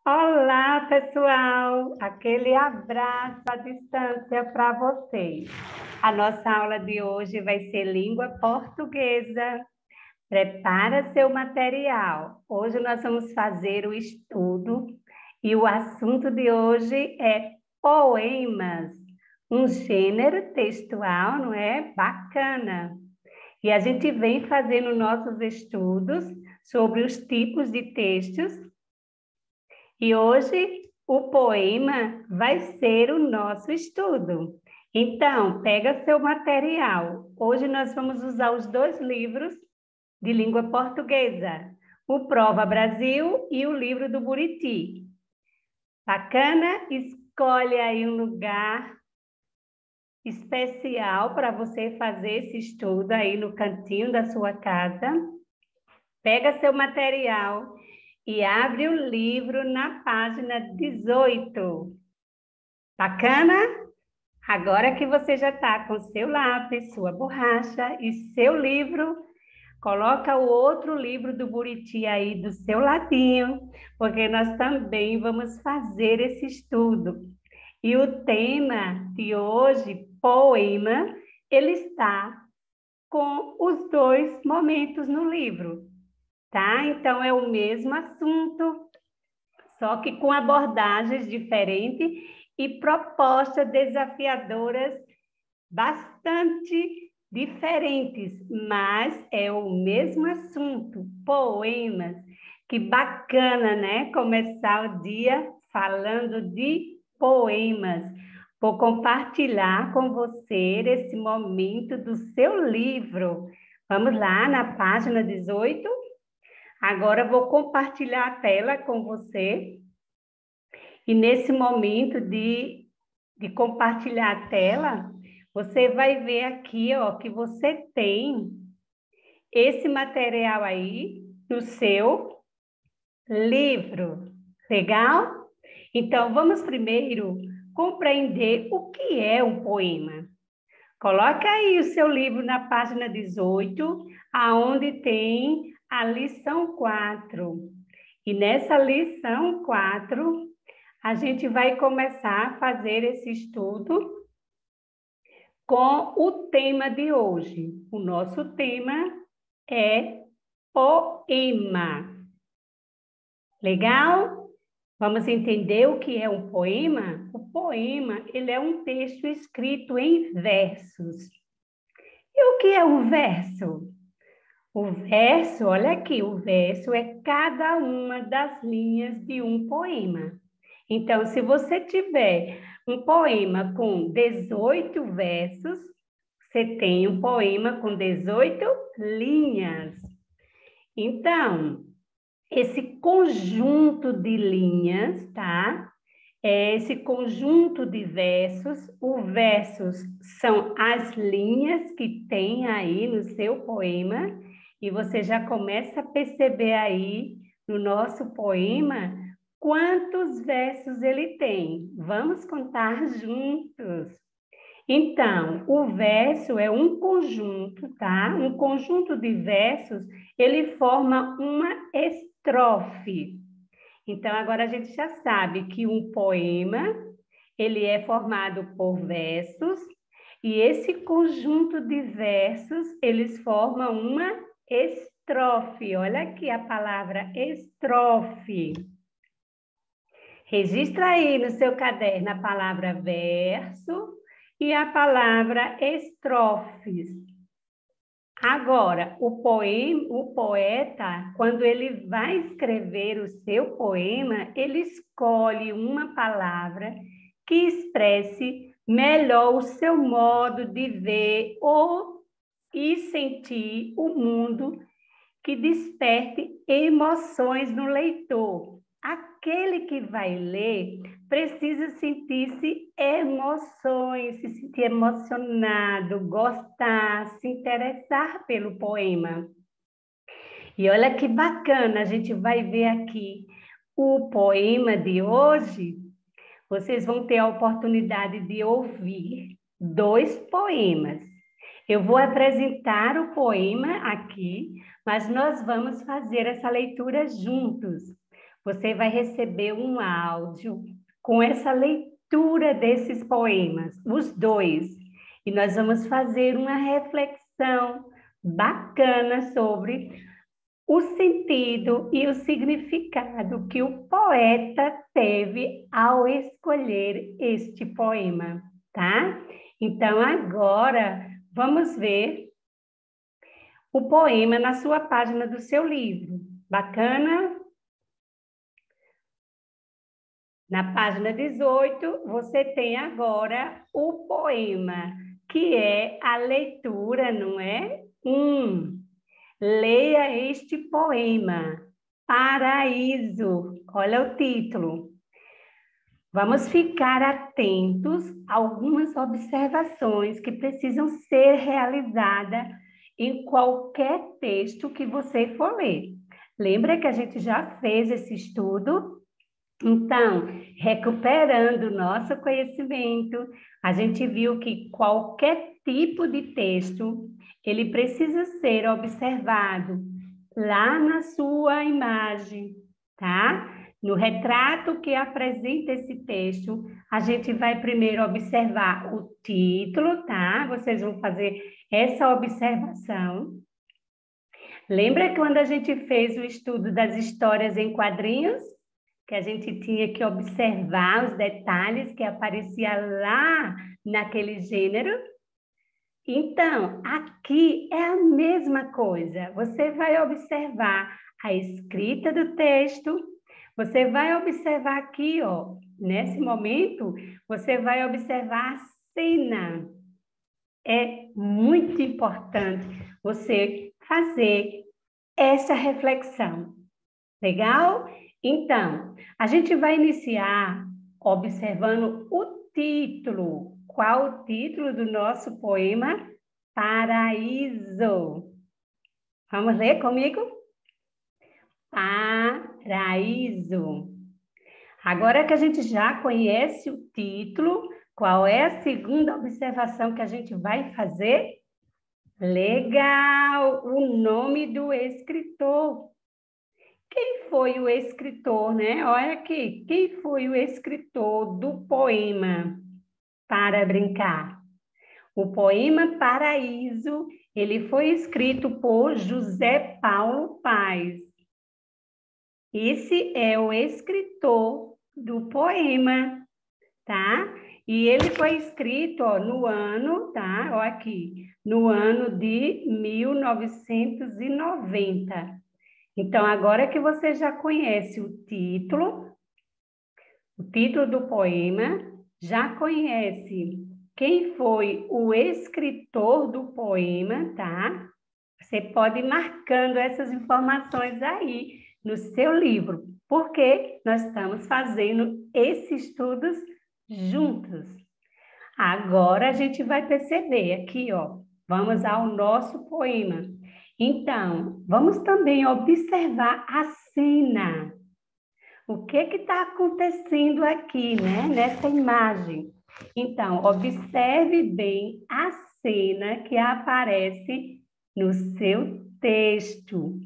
Olá, pessoal! Aquele abraço à distância para vocês. A nossa aula de hoje vai ser língua portuguesa. Prepara seu material. Hoje nós vamos fazer o estudo e o assunto de hoje é poemas, um gênero textual, não é? Bacana. E a gente vem fazendo nossos estudos sobre os tipos de textos. E hoje o poema vai ser o nosso estudo. Então, pega seu material. Hoje nós vamos usar os dois livros de língua portuguesa, o Prova Brasil e o livro do Buriti. Bacana? Escolhe aí um lugar especial para você fazer esse estudo aí no cantinho da sua casa. Pega seu material e abre o livro na página 18. Bacana? Agora que você já está com seu lápis, sua borracha e seu livro, coloca o outro livro do Buriti aí do seu ladinho, porque nós também vamos fazer esse estudo. E o tema de hoje, poema, ele está com os dois momentos no livro, tá? Então é o mesmo assunto, só que com abordagens diferentes e propostas desafiadoras bastante diferentes, mas é o mesmo assunto, poemas. Que bacana, né? Começar o dia falando de poemas. Vou compartilhar com você esse momento do seu livro. Vamos lá na página 18. Agora vou compartilhar a tela com você. E nesse momento de compartilhar a tela, você vai ver aqui, ó, que você tem esse material aí no seu livro. Legal? Então, vamos primeiro compreender o que é um poema. Coloca aí o seu livro na página 18, aonde tem a lição 4. E nessa lição 4, a gente vai começar a fazer esse estudo com o tema de hoje. O nosso tema é poema. Legal? Vamos entender o que é um poema? O poema, ele é um texto escrito em versos. E o que é um verso? O verso, olha aqui, o verso é cada uma das linhas de um poema. Então, se você tiver um poema com 18 versos, você tem um poema com 18 linhas. Então, esse conjunto de linhas, tá? Esse conjunto de versos, os versos são as linhas que tem aí no seu poema, e você já começa a perceber aí no nosso poema quantos versos ele tem. Vamos contar juntos. Então, o verso é um conjunto, tá? Um conjunto de versos, ele forma uma estrofe. Então, agora a gente já sabe que um poema, ele é formado por versos, e esse conjunto de versos, eles formam uma estrofe. Olha aqui a palavra estrofe. Registra aí no seu caderno a palavra verso e a palavra estrofes. Agora, o poeta, quando ele vai escrever o seu poema, ele escolhe uma palavra que expresse melhor o seu modo de ver e sentir o mundo, que desperte emoções no leitor. Aquele que vai ler precisa sentir-se emoções, se sentir emocionado, gostar, se interessar pelo poema. E olha que bacana, a gente vai ver aqui o poema de hoje. Vocês vão ter a oportunidade de ouvir 2 poemas. Eu vou apresentar o poema aqui, mas nós vamos fazer essa leitura juntos. você vai receber um áudio com essa leitura desses poemas, os dois. E nós vamos fazer uma reflexão bacana sobre o sentido e o significado que o poeta teve ao escolher este poema, tá? Então, agora, vamos ver o poema na sua página do seu livro. Bacana? Na página 18, você tem agora o poema, que é a leitura, não é? Leia este poema, Paraíso. Olha o título. Vamos ficar atentos a algumas observações que precisam ser realizadas em qualquer texto que você for ler. Lembra que a gente já fez esse estudo? Então, recuperando o nosso conhecimento, a gente viu que qualquer tipo de texto, ele precisa ser observado lá na sua imagem, tá? No retrato que apresenta esse texto, a gente vai primeiro observar o título, tá? Vocês vão fazer essa observação. Lembra quando a gente fez o estudo das histórias em quadrinhos? Que a gente tinha que observar os detalhes que apareciam lá naquele gênero? Então, aqui é a mesma coisa. Você vai observar a escrita do texto, você vai observar aqui, ó, nesse momento, você vai observar a cena. É muito importante você fazer essa reflexão. Legal? Então, a gente vai iniciar observando o título. Qual o título do nosso poema? Paraíso. Vamos ler comigo? Paraíso. Agora que a gente já conhece o título, qual é a segunda observação que a gente vai fazer? Legal! O nome do escritor. Quem foi o escritor, né? Olha aqui, quem foi o escritor do poema Para Brincar? O poema Paraíso, ele foi escrito por José Paulo Paes. Esse é o escritor do poema, tá? E ele foi escrito, ó, no ano, tá? Ó aqui, no ano de 1990. Então, agora que você já conhece o título do poema, já conhece quem foi o escritor do poema, tá? Você pode ir marcando essas informações aí no seu livro, porque nós estamos fazendo esses estudos juntos. Agora a gente vai perceber aqui, ó, vamos ao nosso poema. Então, vamos também observar a cena. O que está acontecendo aqui, né? Nessa imagem. Então, observe bem a cena que aparece no seu texto.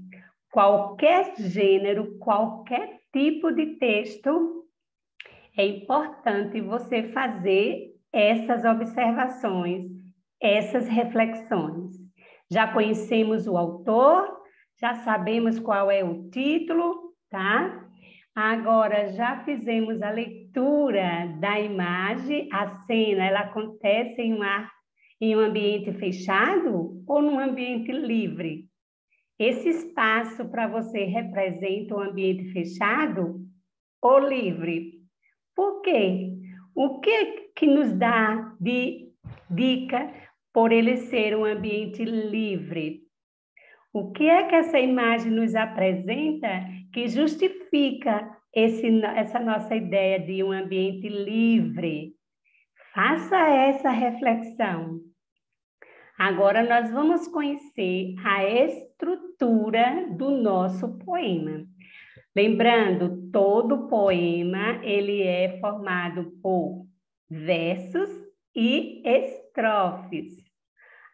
Qualquer gênero, qualquer tipo de texto, é importante você fazer essas observações, essas reflexões. Já conhecemos o autor, já sabemos qual é o título, tá? Agora, já fizemos a leitura da imagem, a cena, ela acontece em um ambiente fechado ou num ambiente livre? Esse espaço para você representa um ambiente fechado ou livre? Por quê? O que nos dá de dica por ele ser um ambiente livre? O que é que essa imagem nos apresenta que justifica essa nossa ideia de um ambiente livre? Faça essa reflexão. Agora nós vamos conhecer a estrutura do nosso poema. Lembrando, todo poema ele é formado por versos e estrofes.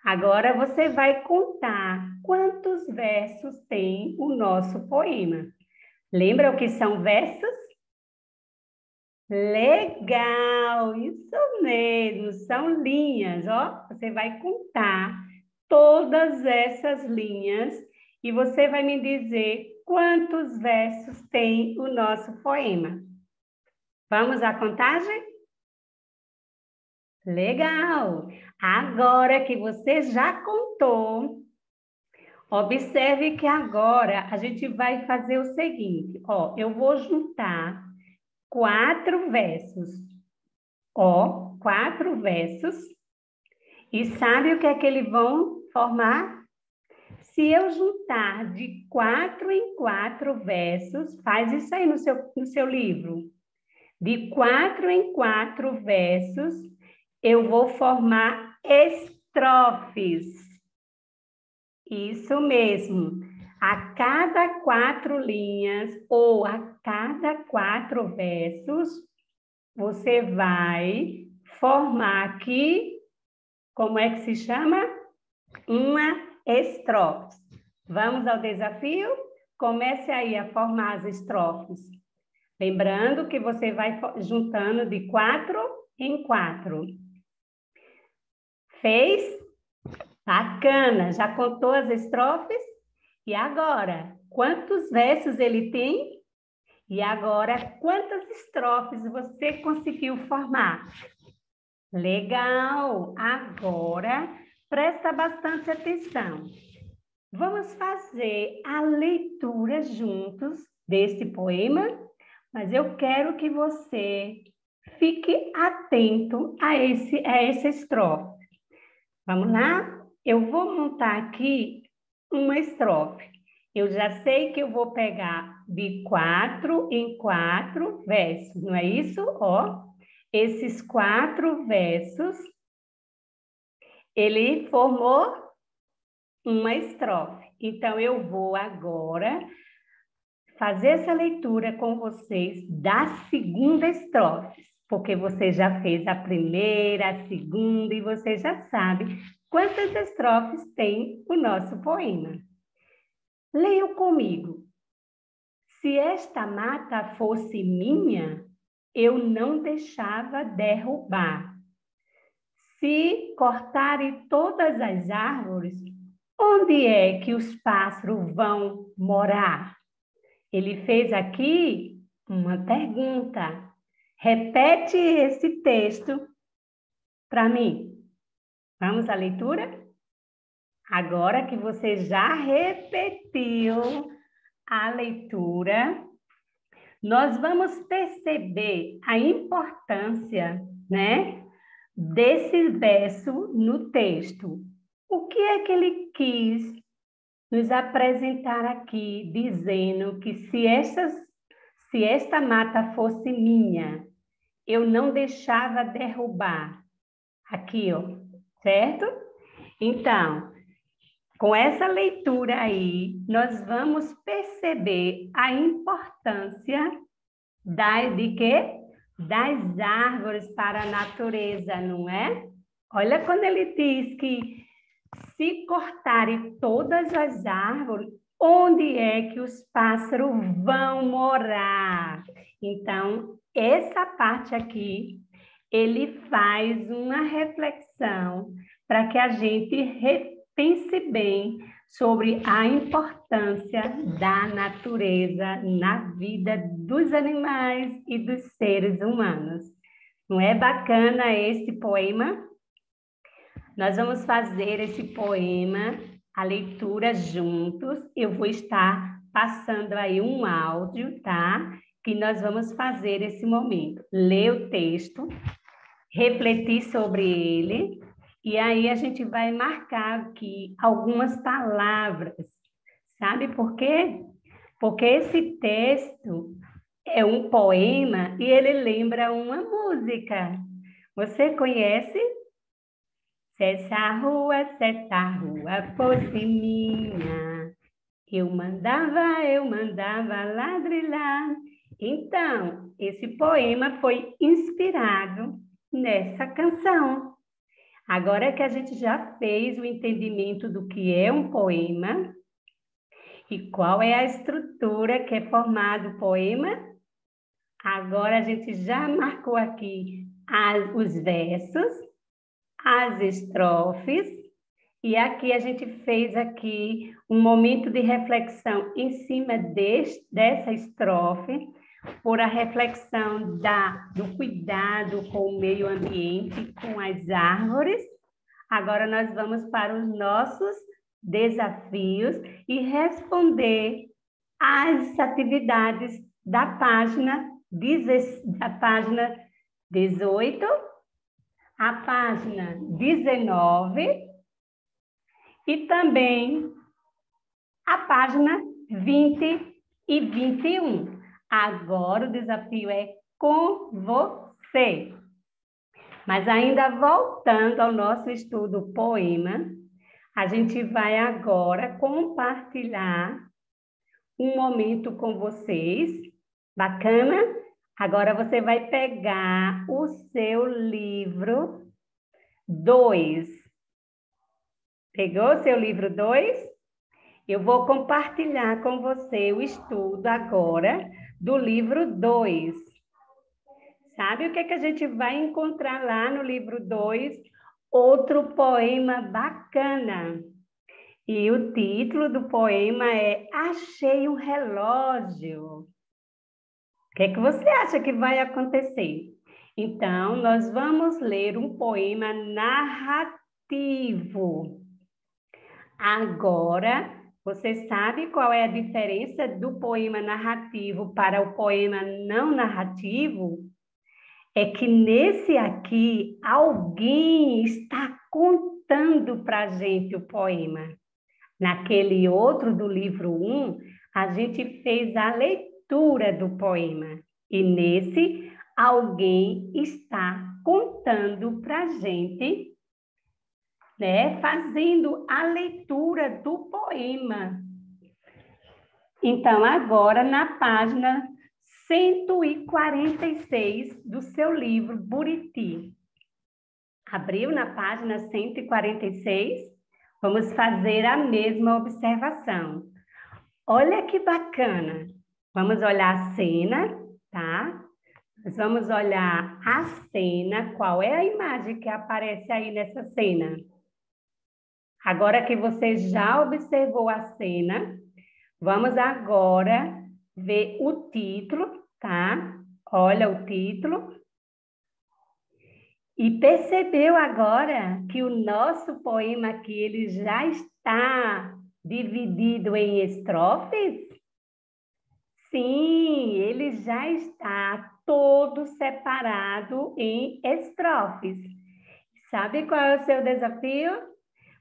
Agora você vai contar quantos versos tem o nosso poema. Lembra o que são versos? Legal, isso mesmo, são linhas, ó. Você vai contar todas essas linhas e você vai me dizer quantos versos tem o nosso poema. Vamos à contagem? Legal! Agora que você já contou, observe que agora a gente vai fazer o seguinte, ó, eu vou juntar 4 versos, ó, 4 versos, e sabe o que é que eles vão formar? Se eu juntar de 4 em 4 versos, faz isso aí no seu livro, de 4 em 4 versos, eu vou formar estrofes. Isso mesmo. A cada 4 linhas ou a cada 4 versos, você vai formar aqui, como é que se chama? Uma estrofe. Vamos ao desafio? Comece aí a formar as estrofes. Lembrando que você vai juntando de 4 em 4. Fez? Bacana! Já contou as estrofes? E agora? Quantos versos ele tem? E agora, quantas estrofes você conseguiu formar? Legal! Agora, presta bastante atenção. Vamos fazer a leitura juntos desse poema, mas eu quero que você fique atento a essa estrofe. Vamos lá? Eu vou montar aqui uma estrofe. Eu já sei que eu vou pegar de 4 em 4 versos, não é isso? Ó, esses 4 versos, ele formou uma estrofe. Então, eu vou agora fazer essa leitura com vocês da segunda estrofe, porque você já fez a primeira, a segunda, e você já sabe quantas estrofes tem o nosso poema. Leiam comigo. Se esta mata fosse minha, eu não deixava derrubar. Se cortarem todas as árvores, onde é que os pássaros vão morar? Ele fez aqui uma pergunta. Repete esse texto para mim. Vamos à leitura? Agora que você já repetiu a leitura, nós vamos perceber a importância, né, desse verso no texto. O que é que ele quis nos apresentar aqui, dizendo que se esta mata fosse minha, eu não deixava derrubar. Aqui, ó, certo? Então, com essa leitura aí, nós vamos perceber a importância de quê? Das árvores para a natureza, não é? Olha quando ele diz que se cortarem todas as árvores, onde é que os pássaros vão morar? Então, essa parte aqui, ele faz uma reflexão para que a gente pense bem sobre a importância da natureza na vida dos animais e dos seres humanos. Não é bacana esse poema? Nós vamos fazer esse poema, a leitura juntos. Eu vou estar passando aí um áudio, tá? Que nós vamos fazer esse momento. Ler o texto, refletir sobre ele, e aí a gente vai marcar aqui algumas palavras. Sabe por quê? Porque esse texto é um poema e ele lembra uma música. Você conhece? Se essa rua fosse minha, eu mandava ladrilhar. Então, esse poema foi inspirado nessa canção. Agora que a gente já fez o entendimento do que é um poema, E qual é a estrutura que é formado o poema? Agora a gente já marcou aqui os versos, as estrofes, e aqui a gente fez aqui um momento de reflexão em cima dessa estrofe, por a reflexão do cuidado com o meio ambiente, com as árvores. Agora nós vamos para os nossos desafios e responder às atividades da página 18, a página 19 e também a página 20 e 21. Agora o desafio é com você. Mas ainda voltando ao nosso estudo poema, a gente vai agora compartilhar um momento com vocês. Bacana? Agora você vai pegar o seu livro 2. Pegou o seu livro 2? Eu vou compartilhar com você o estudo agora do livro 2. Sabe o que a gente vai encontrar lá no livro 2? Outro poema bacana. E o título do poema é Achei um Relógio. O que você acha que vai acontecer? Então, nós vamos ler um poema narrativo. Agora, você sabe qual é a diferença do poema narrativo para o poema não narrativo? É que nesse aqui, alguém está contando para a gente o poema. Naquele outro do livro 1, a gente fez a leitura do poema. E nesse, alguém está contando para a gente, né, fazendo a leitura do poema. Então, agora, na página 146 do seu livro Buriti. Abriu na página 146? Vamos fazer a mesma observação. Olha que bacana. Vamos olhar a cena, tá? Nós vamos olhar a cena. Qual é a imagem que aparece aí nessa cena? Agora que você já observou a cena, vamos agora ver o título, tá? Olha o título. E percebeu agora que o nosso poema aqui, ele já está dividido em estrofes? Sim, ele já está todo separado em estrofes. Sabe qual é o seu desafio?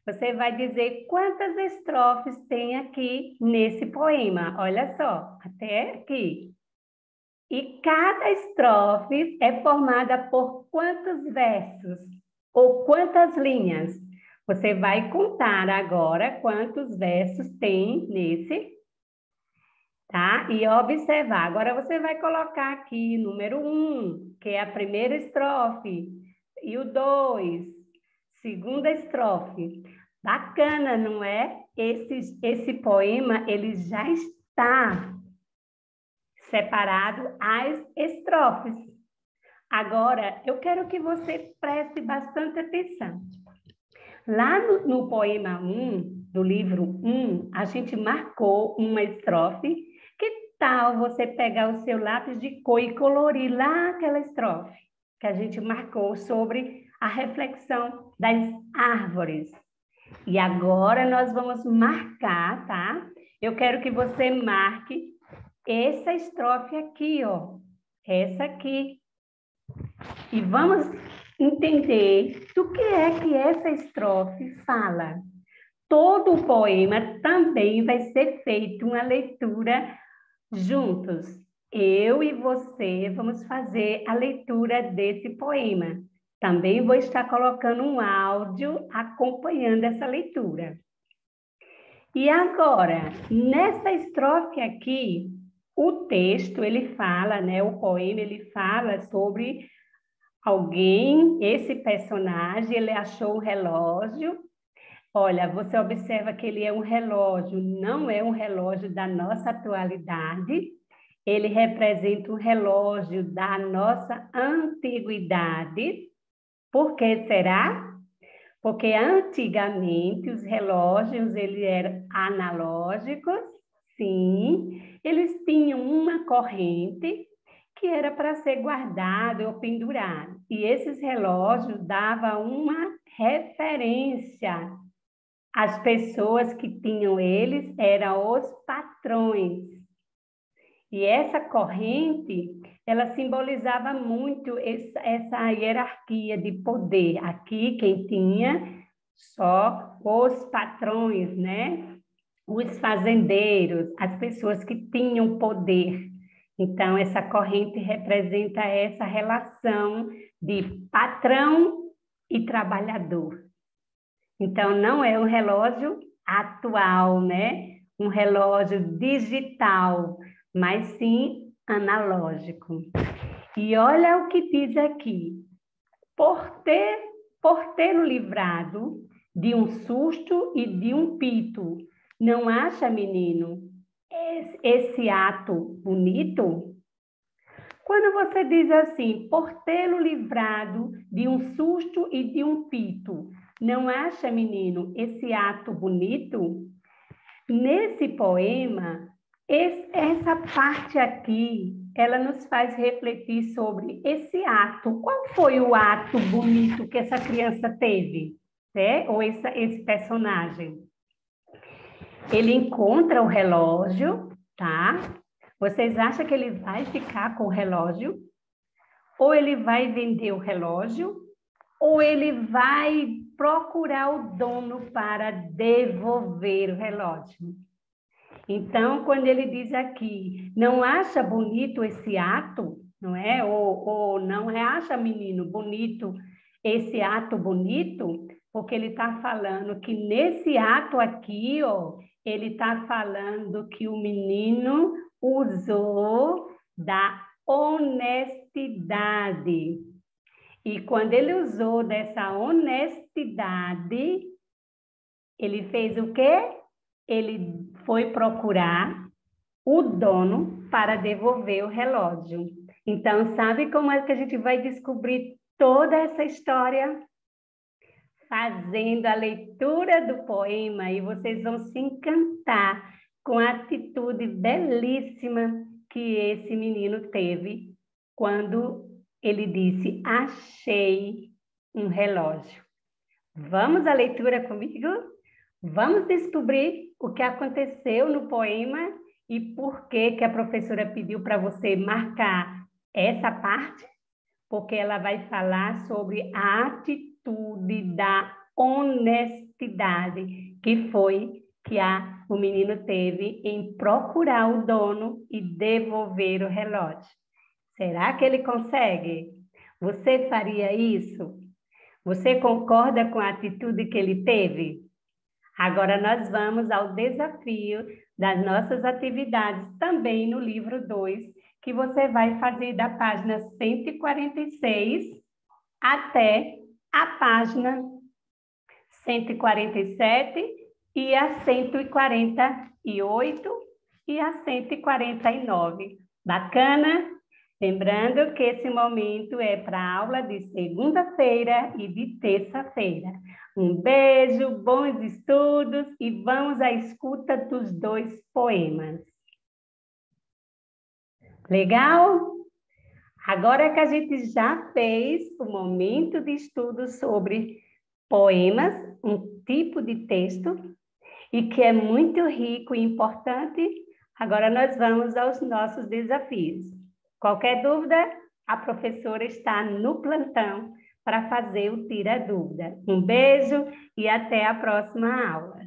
Você vai dizer quantas estrofes tem aqui nesse poema. Olha só, até aqui. E cada estrofe é formada por quantos versos? Ou quantas linhas? Você vai contar agora quantos versos tem nesse, tá? E observar. Agora você vai colocar aqui número 1, que é a primeira estrofe, e o 2, segunda estrofe. Bacana, não é? Esse poema, ele já está separado as estrofes. Agora, eu quero que você preste bastante atenção. Lá no poema 1, do livro 1, a gente marcou uma estrofe. Que tal você pegar o seu lápis de cor e colorir lá aquela estrofe que a gente marcou sobre a reflexão das árvores? E agora nós vamos marcar, tá? Eu quero que você marque essa estrofe aqui, ó. Essa aqui. E vamos entender do que é que essa estrofe fala. Todo o poema também vai ser feito uma leitura juntos. Eu e você vamos fazer a leitura desse poema. Também vou estar colocando um áudio acompanhando essa leitura. E agora, nessa estrofe aqui, o texto, ele fala, né? O poema, ele fala sobre alguém, esse personagem, ele achou um relógio Olha, você observa que ele é um relógio, não é um relógio da nossa atualidade, ele representa um relógio da nossa antiguidade. Por que será? Porque antigamente os relógios eles eram analógicos, sim, eles tinham uma corrente que era para ser guardado ou pendurado. E esses relógios davam uma referência. As pessoas que tinham eles eram os patrões. E essa corrente, ela simbolizava muito essa hierarquia de poder. Aqui, quem tinha só os patrões, né? Os fazendeiros, as pessoas que tinham poder. Então, essa corrente representa essa relação de patrão e trabalhador. Então, não é um relógio atual, né? Um relógio digital, mas sim analógico. E olha o que diz aqui. Por tê-lo livrado de um susto e de um pito, não acha, menino, esse ato bonito? Quando você diz assim, por tê-lo livrado de um susto e de um pito, não acha, menino, esse ato bonito? Nesse poema, essa parte aqui, ela nos faz refletir sobre esse ato. Qual foi o ato bonito que essa criança teve? Né? Ou esse personagem? Ele encontra o relógio, tá? Vocês acham que ele vai ficar com o relógio? Ou ele vai vender o relógio? Ou ele vai procurar o dono para devolver o relógio? Então, quando ele diz aqui, não acha bonito esse ato, não é? Ou não acha, menino, bonito esse ato bonito? Porque ele está falando que nesse ato aqui, ó, ele está falando que o menino usou da honestidade. E quando ele usou dessa honestidade, ele fez o quê? Ele foi procurar o dono para devolver o relógio. Então, sabe como é que a gente vai descobrir toda essa história? Fazendo a leitura do poema, e vocês vão se encantar com a atitude belíssima que esse menino teve quando ele disse: achei um relógio. Vamos à leitura comigo? Vamos descobrir o que aconteceu no poema e por que a professora pediu para você marcar essa parte, porque ela vai falar sobre a atitude da honestidade, que foi que o menino teve em procurar o dono e devolver o relógio. Será que ele consegue? Você faria isso? Você concorda com a atitude que ele teve? Agora nós vamos ao desafio das nossas atividades, também no livro 2, que você vai fazer da página 146 até a página 147 e a 148 e a 149. Bacana? Lembrando que esse momento é para a aula de segunda-feira e de terça-feira. Um beijo, bons estudos e vamos à escuta dos 2 poemas. Legal? Agora que a gente já fez o momento de estudo sobre poemas, um tipo de texto, e que é muito rico e importante, agora nós vamos aos nossos desafios. Qualquer dúvida, a professora está no plantão para fazer o Tira Dúvida. Um beijo e até a próxima aula.